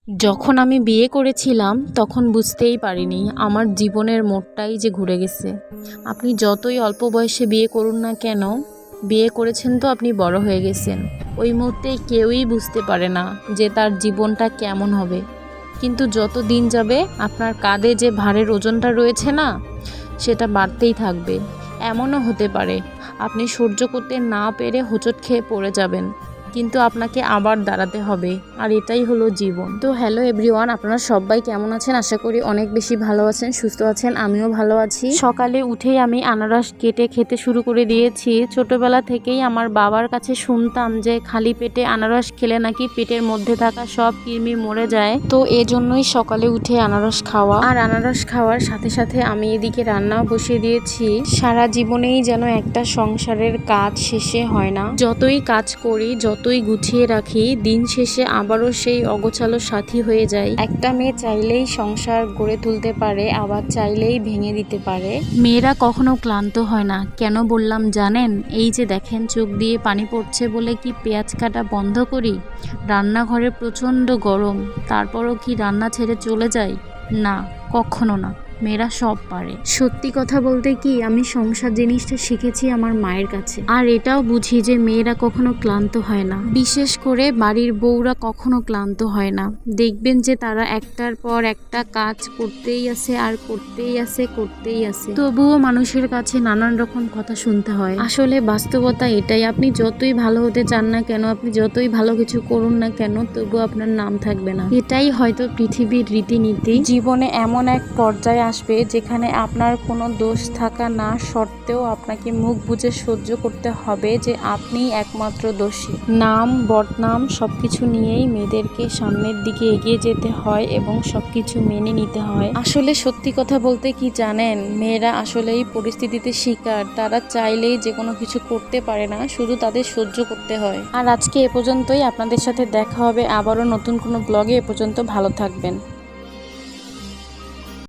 যখন আমি বিয়ে করেছিলাম তখন বুঝতেই পারিনি আমার জীবনের মোড়টাই যে ঘুরে গেছে। আপনি যতই অল্প বয়সে বিয়ে করুন না কেন, বিয়ে করেছেন তো আপনি বড় হয়ে গেছেন। ওই মুহূর্তে কেউই বুঝতে পারে না যে তার জীবনটা কেমন হবে, কিন্তু যত দিন যাবে আপনার কাঁধে যে ভারের ওজনটা রয়েছে না, সেটা বাড়তেই থাকবে। এমনও হতে পারে আপনি সহ্য করতে না পেরে হোঁচট খেয়ে পড়ে যাবেন, কিন্তু আপনাকে আবার দাঁড়াতে হবে, আর এটাই হলো জীবন। তো হ্যালো এভরিওয়ান, আপনারা সবাই কেমন আছেন? আশা করি অনেক বেশি ভালো আছেন, সুস্থ আছেন। আমিও ভালো আছি। সকালে উঠেই আমি আনারস কেটে খেতে শুরু করে দিয়েছি। ছোটবেলা থেকেই আমার বাবার কাছে শুনতাম যে খালি পেটে আনারস খেলে নাকি পেটের মধ্যে থাকা সব কৃমি মরে যায়। তো এজন্যই সকালে উঠে আনারস খাওয়া, আর আনারস খাওয়ার সাথে সাথে আমি এদিকে রান্নাও বসিয়ে দিয়েছি। সারা জীবনেই যেন একটা সংসারের কাজ শেষে হয় না। যতই কাজ করি, যতই গুছিয়ে রাখি, দিন শেষে আবারও সেই অগোছালো সাথী হয়ে যায়। একটা মেয়ে চাইলেই সংসার গড়ে তুলতে পারে, আবার চাইলেই ভেঙে দিতে পারে। মেয়েরা কখনো ক্লান্ত হয় না। কেন বললাম জানেন? এই যে দেখেন চোখ দিয়ে পানি পড়ছে বলে কি পেঁয়াজ কাটা বন্ধ করি? রান্নাঘরে প্রচণ্ড গরম, তারপরও কি রান্না ছেড়ে চলে যাই? না, কখনো না। মেয়েরা সব পারে। সত্যি কথা বলতে কি, আমি সংসার জিনিসটা শিখেছি আমার মায়ের কাছে, আর এটাও বুঝি যে মেয়েরা কখনো ক্লান্ত হয় না। বিশেষ করে বাড়ির বউরা কখনো ক্লান্ত হয় না। দেখবেন যে তারা একটার পর একটা কাজ করতেই আছে, আর করতেই আছে, করতেই আছে। তবুও মানুষের কাছে নানান রকম কথা শুনতে হয়। আসলে বাস্তবতা এটাই, আপনি যতই ভালো হতে চান না কেন, আপনি যতই ভালো কিছু করুন না কেন, তবুও আপনার নাম থাকবে না। এটাই হয়তো পৃথিবীর রীতিনীতি। জীবনে এমন এক পর্যায়ে আসবে যেখানে আপনার কোনো দোষ থাকা না সত্ত্বেও আপনাকে মুখ বুজে সহ্য করতে হবে যে আপনি একমাত্র দোষী। নাম বদনাম সবকিছু নিয়েই মেয়েদেরকে সামনের দিকে এগিয়ে যেতে হয় এবং সবকিছু মেনে নিতে হয়। আসলে সত্যি কথা বলতে কি জানেন, মেয়েরা আসলেই পরিস্থিতিতে শিকার। তারা চাইলেই যে কোনো কিছু করতে পারে না, শুধু তাদের সহ্য করতে হয়। আর আজকে এ পর্যন্তই। আপনাদের সাথে দেখা হবে আবারও নতুন কোনো ব্লগে। এ পর্যন্ত ভালো থাকবেন।